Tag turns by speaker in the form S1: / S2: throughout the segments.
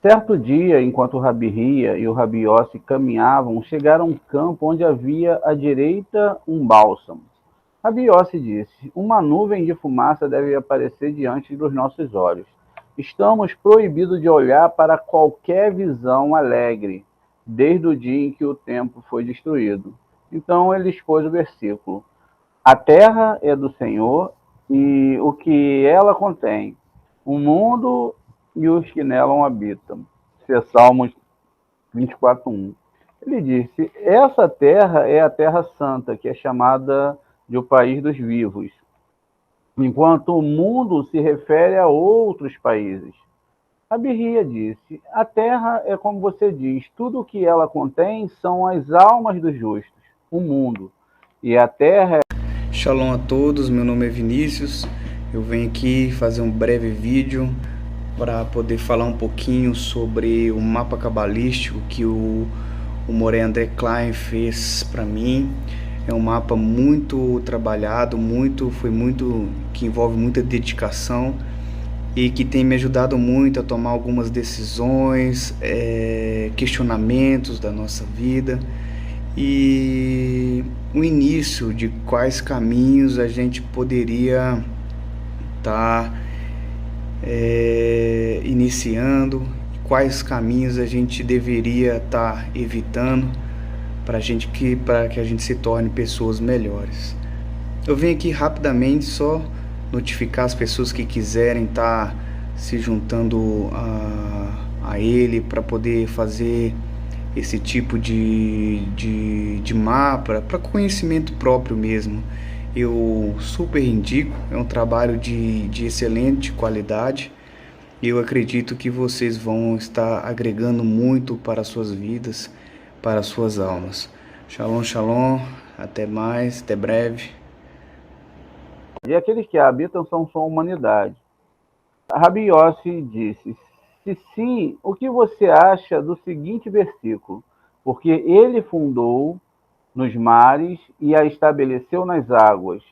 S1: Certo dia, enquanto o Rabi Hia e o Rabi Yossi caminhavam, chegaram a um campo onde havia à direita um bálsamo. Rabi Yossi disse: uma nuvem de fumaça deve aparecer diante dos nossos olhos. Estamos proibidos de olhar para qualquer visão alegre, desde o dia em que o templo foi destruído. Então ele expôs o versículo: a terra é do Senhor e o que ela contém, o mundo e os que nela habitam. Isso é Salmos 24:1. Ele disse: essa terra é a terra santa, que é chamada de o país dos vivos, enquanto o mundo se refere a outros países. A Birria disse: a terra é como você diz, tudo o que ela contém são as almas dos justos, o mundo. E a terra é...
S2: Shalom a todos, meu nome é Vinícius. Eu venho aqui fazer um breve vídeo para poder falar um pouquinho sobre o mapa cabalístico que o Moré André Klein fez para mim. É um mapa muito trabalhado, que envolve muita dedicação e que tem me ajudado muito a tomar algumas decisões, questionamentos da nossa vida e o início de quais caminhos a gente poderia estar iniciando, quais caminhos a gente deveria estar evitando para que a gente se torne pessoas melhores. Eu venho aqui rapidamente só notificar as pessoas que quiserem estar se juntando a ele para poder fazer esse tipo de mapa para conhecimento próprio mesmo. Eu super indico, é um trabalho de excelente qualidade e eu acredito que vocês vão estar agregando muito para as suas vidas, para as suas almas. Shalom, shalom, até mais, até breve.
S1: E aqueles que a habitam são sua humanidade. Rabi Yossi disse: se sim, o que você acha do seguinte versículo? Porque ele fundou nos mares e a estabeleceu nas águas.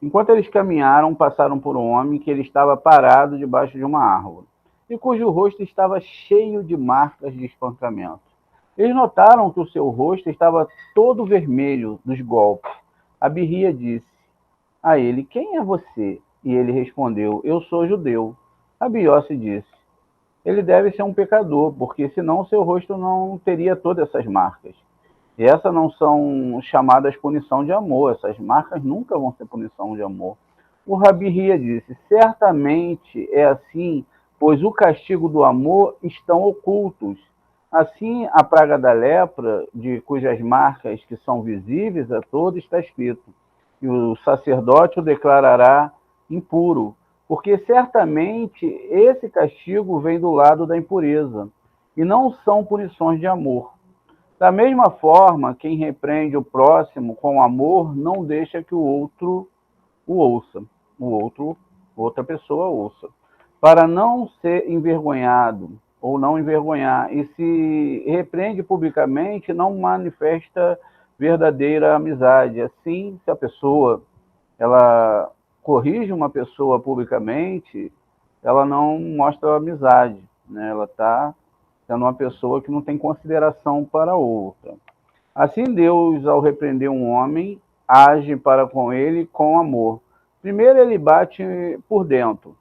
S1: Enquanto eles caminharam, passaram por um homem que ele estava parado debaixo de uma árvore, e cujo rosto estava cheio de marcas de espancamento. Eles notaram que o seu rosto estava todo vermelho dos golpes. A Birria disse a ele: quem é você? E ele respondeu: eu sou judeu. Rabi Yossi disse: ele deve ser um pecador, porque senão seu rosto não teria todas essas marcas. E essas não são chamadas punição de amor, essas marcas nunca vão ser punição de amor. O Rabi Hia disse: certamente é assim, pois o castigo do amor estão ocultos. Assim, a praga da lepra, de cujas marcas que são visíveis a todos, está escrito: e o sacerdote o declarará impuro, porque certamente esse castigo vem do lado da impureza, e não são punições de amor. Da mesma forma, quem repreende o próximo com amor não deixa que o outro o ouça, outra pessoa ouça, para não ser envergonhado ou não envergonhar, e se repreende publicamente, não manifesta verdadeira amizade. Assim, se a pessoa ela corrige uma pessoa publicamente, ela não mostra amizade, né? Ela está sendo uma pessoa que não tem consideração para a outra. Assim, Deus, ao repreender um homem, age para com ele com amor. Primeiro, ele bate por dentro.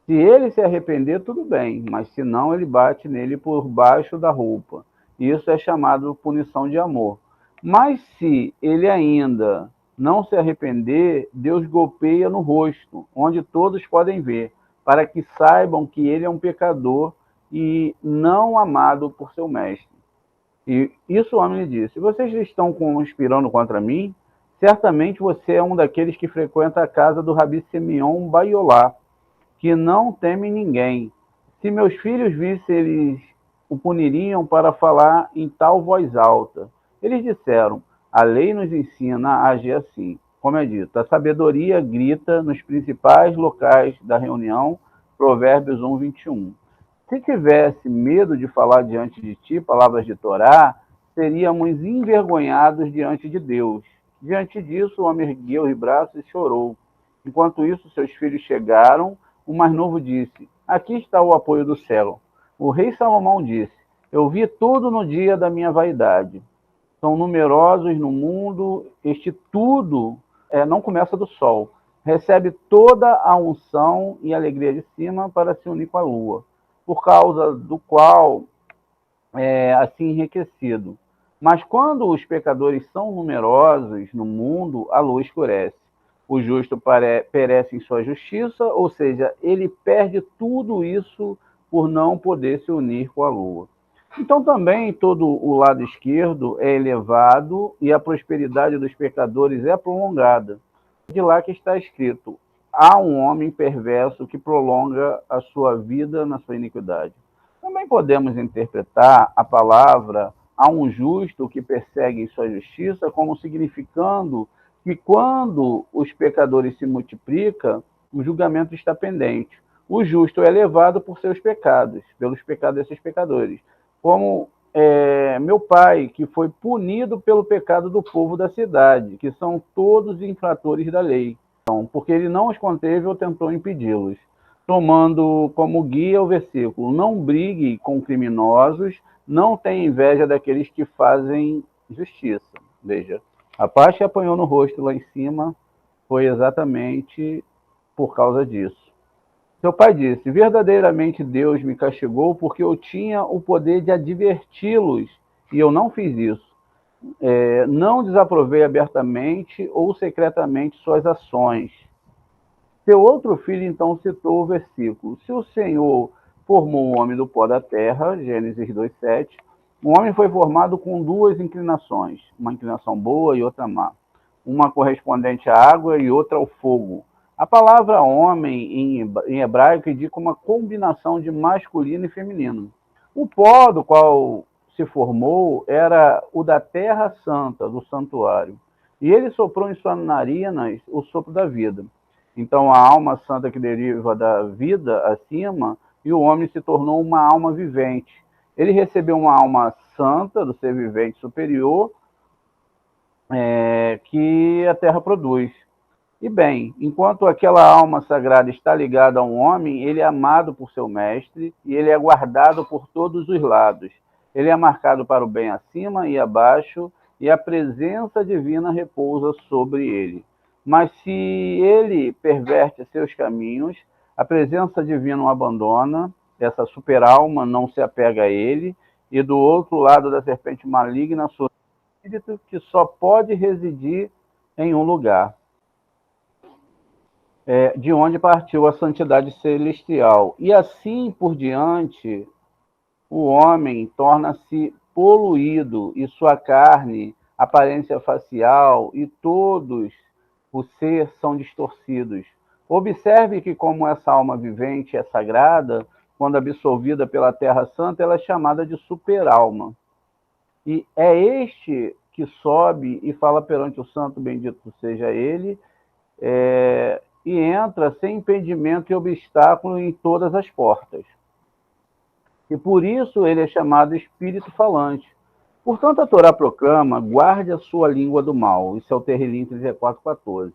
S1: Se ele se arrepender, tudo bem, mas se não, ele bate nele por baixo da roupa. Isso é chamado punição de amor. Mas se ele ainda não se arrepender, Deus golpeia no rosto, onde todos podem ver, para que saibam que ele é um pecador e não amado por seu mestre. E isso o homem lhe disse: vocês estão conspirando contra mim? Certamente você é um daqueles que frequenta a casa do Rabi Simeon Baiolá, que não teme ninguém. Se meus filhos vissem, eles o puniriam para falar em tal voz alta. Eles disseram: a lei nos ensina a agir assim. Como é dito, a sabedoria grita nos principais locais da reunião, Provérbios 1:21. Se tivesse medo de falar diante de ti palavras de Torá, seríamos envergonhados diante de Deus. Diante disso, o homem ergueu os braços e chorou. Enquanto isso, seus filhos chegaram. O mais novo disse: aqui está o apoio do céu. O rei Salomão disse: eu vi tudo no dia da minha vaidade. São numerosos no mundo, este tudo não começa do sol. Recebe toda a unção e alegria de cima para se unir com a lua, por causa do qual é assim enriquecido. Mas quando os pecadores são numerosos no mundo, a lua escurece. O justo perece em sua justiça, ou seja, ele perde tudo isso por não poder se unir com a lua. Então também todo o lado esquerdo é elevado e a prosperidade dos pecadores é prolongada. De lá que está escrito: há um homem perverso que prolonga a sua vida na sua iniquidade. Também podemos interpretar a palavra "há um justo que persegue em sua justiça" como significando que quando os pecadores se multiplicam, o julgamento está pendente. O justo é levado por seus pecados, pelos pecados desses pecadores. Como meu pai, que foi punido pelo pecado do povo da cidade, que são todos infratores da lei, porque ele não os conteve ou tentou impedi-los, tomando como guia o versículo: não brigue com criminosos, não tenha inveja daqueles que fazem justiça. Veja, a paz que apanhou no rosto lá em cima foi exatamente por causa disso. Seu pai disse: verdadeiramente Deus me castigou porque eu tinha o poder de adverti-los e eu não fiz isso. Não desaprovei abertamente ou secretamente suas ações. Seu outro filho então citou o versículo: se o Senhor formou o homem do pó da terra, Gênesis 2:7, o homem foi formado com duas inclinações, uma inclinação boa e outra má, uma correspondente à água e outra ao fogo. A palavra homem em hebraico indica uma combinação de masculino e feminino. O pó do qual se formou era o da terra santa, do santuário, e ele soprou em suas narinas o sopro da vida. Então, a alma santa que deriva da vida acima, e o homem se tornou uma alma vivente. Ele recebeu uma alma santa do ser vivente superior, que a terra produz. E bem, enquanto aquela alma sagrada está ligada a um homem, ele é amado por seu mestre e ele é guardado por todos os lados. Ele é marcado para o bem acima e abaixo, e a presença divina repousa sobre ele. Mas se ele perverte seus caminhos, a presença divina o abandona, essa super-alma não se apega a ele, e do outro lado da serpente maligna surge um espírito que só pode residir em um lugar, de onde partiu a santidade celestial. E assim por diante, o homem torna-se poluído, e sua carne, aparência facial e todos o ser são distorcidos. Observe que como essa alma vivente é sagrada, quando absolvida pela Terra Santa, ela é chamada de super-alma. E é este que sobe e fala perante o santo, bendito seja ele, e entra sem impedimento e obstáculo em todas as portas. E por isso ele é chamado Espírito Falante. Portanto, a Torá proclama: guarde a sua língua do mal. Isso é o Terrilim 34:14.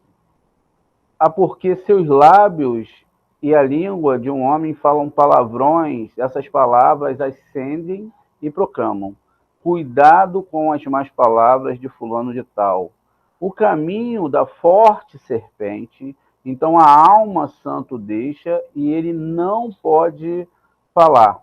S1: Porque seus lábios e a língua de um homem falam palavrões, essas palavras ascendem e proclamam: cuidado com as más palavras de fulano de tal. O caminho da forte serpente, então a alma santo deixa e ele não pode falar.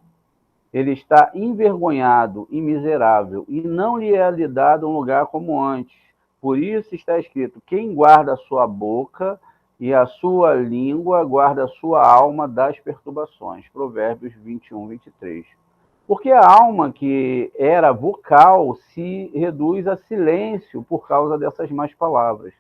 S1: Ele está envergonhado e miserável, e não lhe é dado um lugar como antes. Por isso está escrito: quem guarda a sua boca e a sua língua guarda a sua alma das perturbações. Provérbios 21:23. Porque a alma que era vocal se reduz a silêncio por causa dessas más palavras.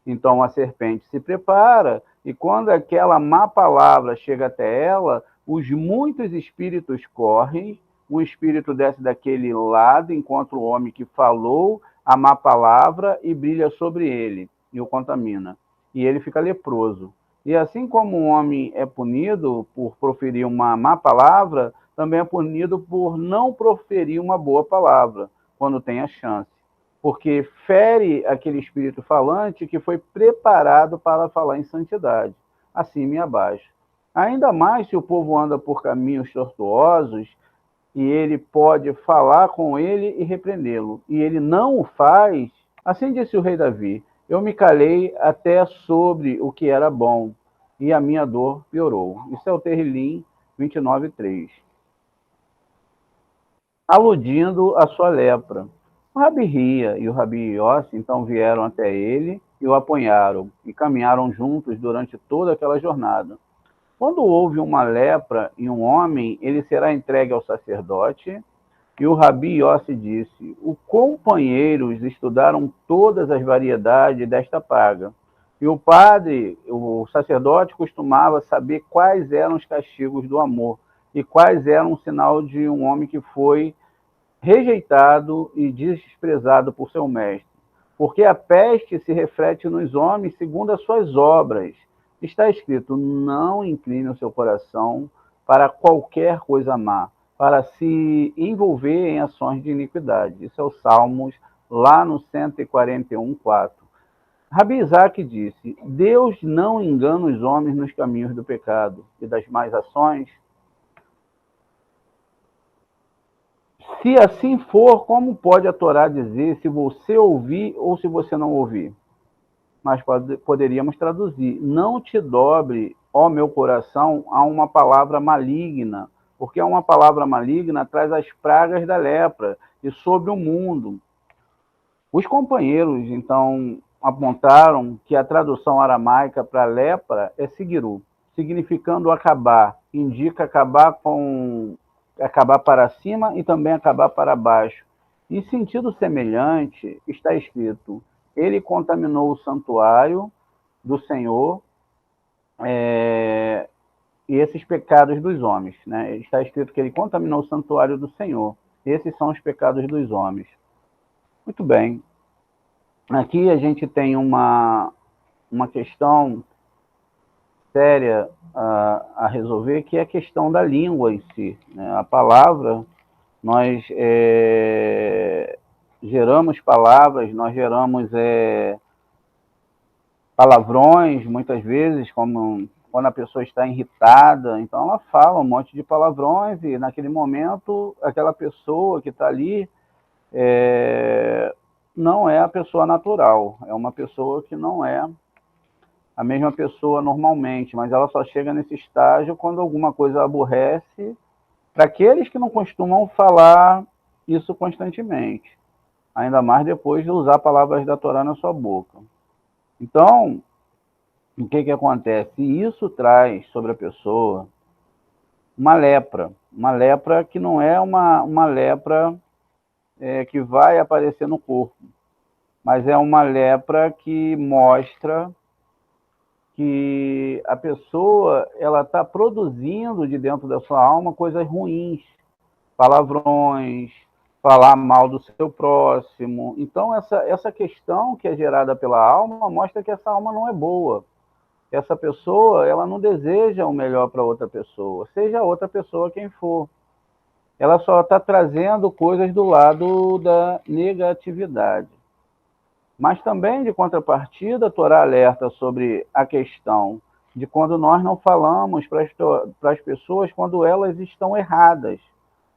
S1: Então a serpente se prepara, e quando aquela má palavra chega até ela, os muitos espíritos correm, um espírito desce daquele lado, encontra o homem que falou a má palavra e brilha sobre ele, e o contamina. E ele fica leproso. E assim como um homem é punido por proferir uma má palavra, também é punido por não proferir uma boa palavra, quando tem a chance. porque fere aquele espírito falante que foi preparado para falar em santidade, acima e abaixo. Ainda mais se o povo anda por caminhos tortuosos, e ele pode falar com ele e repreendê-lo, e ele não o faz. Assim disse o rei Davi: eu me calei até sobre o que era bom, e a minha dor piorou. Isso é o Terrilim 29:3. Aludindo à sua lepra. O Rabi Ria e o Rabi Yossi então vieram até ele e o apanharam, e caminharam juntos durante toda aquela jornada. Quando houve uma lepra em um homem, ele será entregue ao sacerdote. E o Rabi Yossi disse: os companheiros estudaram todas as variedades desta praga. E o padre, o sacerdote, costumava saber quais eram os castigos do amor e quais eram o sinal de um homem que foi rejeitado e desprezado por seu mestre. Porque a peste se reflete nos homens segundo as suas obras. Está escrito: não incline o seu coração para qualquer coisa má, para se envolver em ações de iniquidade. Isso é o Salmos, lá no 141:4. Rabi Isaac disse: Deus não engana os homens nos caminhos do pecado e das más ações. Se assim for, como pode a Torá dizer se você ouvir ou se você não ouvir? Nós poderíamos traduzir: não te dobre, ó meu coração, a uma palavra maligna, porque uma palavra maligna traz as pragas da lepra e sobre o mundo. Os companheiros, então, apontaram que a tradução aramaica para lepra é sigiru, significando acabar, indica acabar para cima e também acabar para baixo. Em sentido semelhante, está escrito: ele contaminou o santuário do Senhor e esses pecados dos homens. Né? Está escrito que ele contaminou o santuário do Senhor. Esses são os pecados dos homens. Muito bem. Aqui a gente tem uma questão séria a resolver, que é a questão da língua em si. Né? A palavra, nós geramos palavras, nós geramos palavrões, muitas vezes, como quando a pessoa está irritada, então ela fala um monte de palavrões e naquele momento aquela pessoa que está ali não é a pessoa natural, é uma pessoa que não é a mesma pessoa normalmente, mas ela só chega nesse estágio quando alguma coisa aborrece, para aqueles que não costumam falar isso constantemente, ainda mais depois de usar palavras da Torá na sua boca. Então, o que acontece? Isso traz sobre a pessoa uma lepra que não é uma lepra que vai aparecer no corpo, mas é uma lepra que mostra que a pessoa ela está produzindo de dentro da sua alma coisas ruins, palavrões, falar mal do seu próximo. Então, essa questão que é gerada pela alma mostra que essa alma não é boa. Essa pessoa ela não deseja o melhor para outra pessoa, seja outra pessoa quem for. Ela só está trazendo coisas do lado da negatividade. Mas também, de contrapartida, a Torá alerta sobre a questão de quando nós não falamos para as pessoas quando elas estão erradas.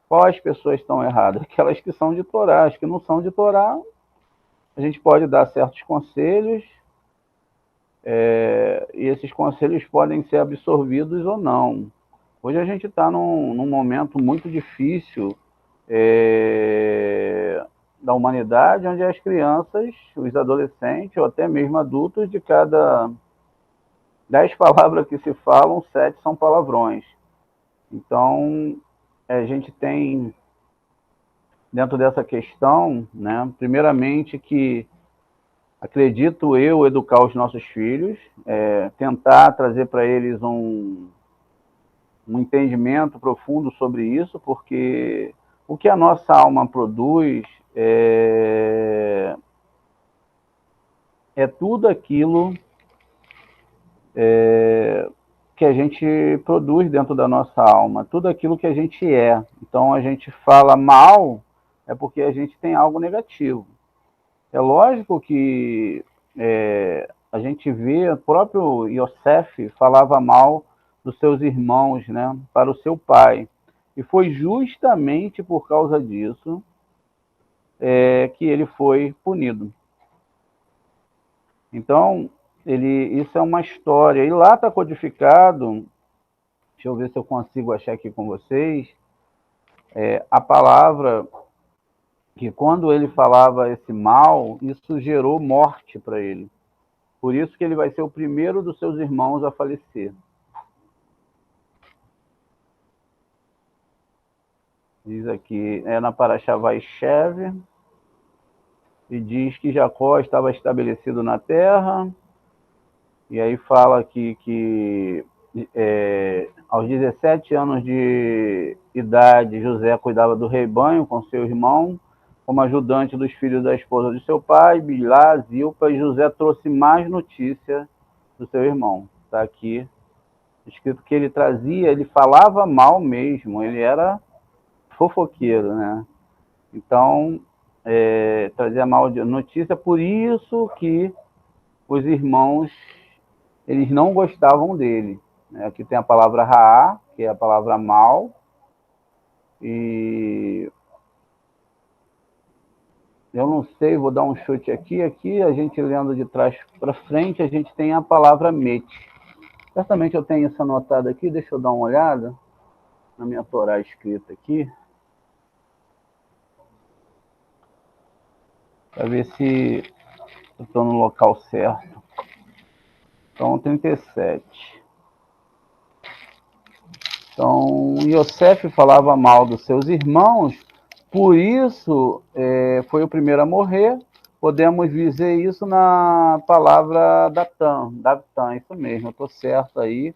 S1: Quais pessoas estão erradas? Aquelas que são de Torá. As que não são de Torá, a gente pode dar certos conselhos, e esses conselhos podem ser absorvidos ou não. Hoje a gente está num momento muito difícil da humanidade, onde as crianças, os adolescentes, ou até mesmo adultos, de cada 10 palavras que se falam, 7 são palavrões. Então, a gente tem, dentro dessa questão, né, primeiramente que, acredito eu, educar os nossos filhos, tentar trazer para eles um entendimento profundo sobre isso, porque o que a nossa alma produz é tudo aquilo que a gente produz dentro da nossa alma, tudo aquilo que a gente é. Então, a gente fala mal é porque a gente tem algo negativo. É lógico que a gente vê, o próprio Yosef falava mal dos seus irmãos, né, para o seu pai. E foi justamente por causa disso que ele foi punido. Então, isso é uma história. E lá está codificado, deixa eu ver se eu consigo achar aqui com vocês, a palavra que quando ele falava esse mal, isso gerou morte para ele. Por isso que ele vai ser o primeiro dos seus irmãos a falecer. Diz aqui, na Parashá Vaishev, e diz que Jacó estava estabelecido na terra, e aí fala aqui que aos 17 anos de idade, José cuidava do rebanho com seu irmão, como ajudante dos filhos da esposa de seu pai, Bilá, Zilpa, e José trouxe mais notícia do seu irmão. Está aqui escrito que ele trazia, ele falava mal mesmo, ele era fofoqueiro, né? Então, trazia mal de notícia, por isso que os irmãos, eles não gostavam dele. Né? Aqui tem a palavra raá, que é a palavra mal, e eu não sei, vou dar um chute aqui, a gente lendo de trás para frente, a gente tem a palavra mete. Certamente eu tenho isso anotado aqui, deixa eu dar uma olhada na minha Torá escrita aqui, para ver se eu estou no local certo. Então, 37. Então, Yosef falava mal dos seus irmãos, por isso foi o primeiro a morrer. Podemos dizer isso na palavra Datan, isso mesmo, eu estou certo aí.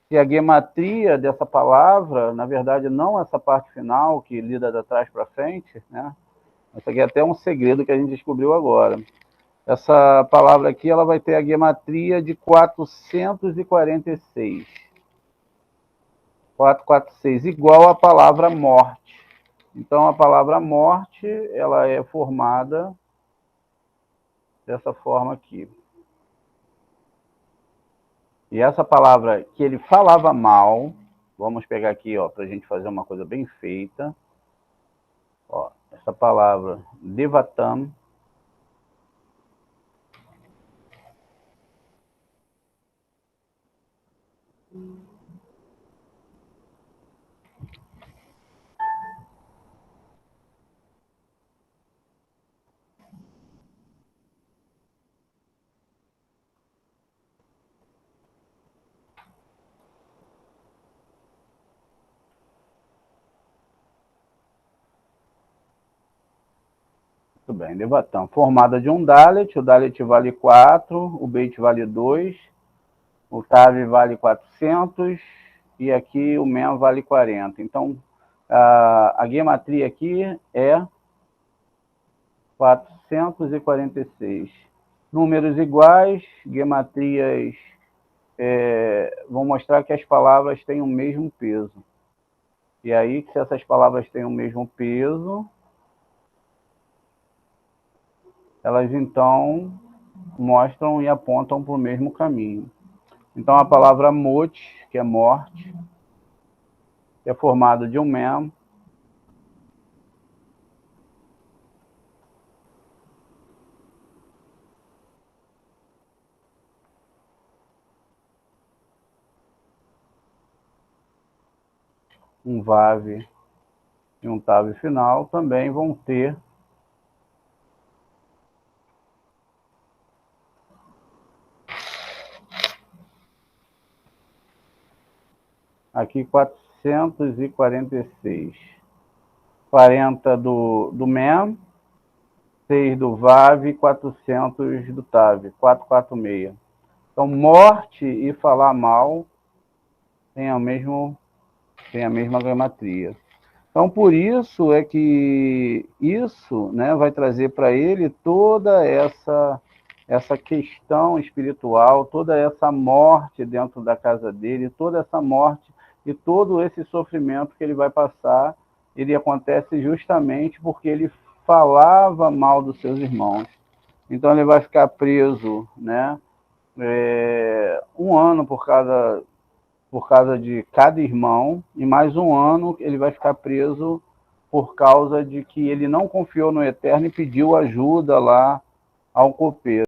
S1: E a gematria dessa palavra, na verdade, não essa parte final, que lida de trás para frente, né? Isso aqui é até um segredo que a gente descobriu agora. Essa palavra aqui, ela vai ter a gematria de 446. 446, igual à palavra morte. Então, a palavra morte, ela é formada dessa forma aqui. E essa palavra que ele falava mal, vamos pegar aqui, para a gente fazer uma coisa bem feita. Ó, essa palavra, devatam, muito bem, devatam, formada de um Dalet, o Dalet vale 4, o Beit vale 2, o Tav vale 400, e aqui o Mem vale 40. Então, a gematria aqui é 446. Números iguais, gematrias vão mostrar que as palavras têm o mesmo peso. E aí, se essas palavras têm o mesmo peso, elas então mostram e apontam para o mesmo caminho. Então, a palavra mot, que é morte, é formada de um mem, um vav e um tav final, também vão ter aqui 446. 40 do mem, 6 do vav e 400 do tav, 446. Então, morte e falar mal tem a mesma gematria. Então, por isso é que isso, né, vai trazer para ele toda essa questão espiritual, toda essa morte dentro da casa dele, toda essa morte e todo esse sofrimento que ele vai passar, ele acontece justamente porque ele falava mal dos seus irmãos. Então ele vai ficar preso, né, 1 ano por causa de cada irmão, e mais 1 ano ele vai ficar preso por causa de que ele não confiou no Eterno e pediu ajuda lá ao copeiro.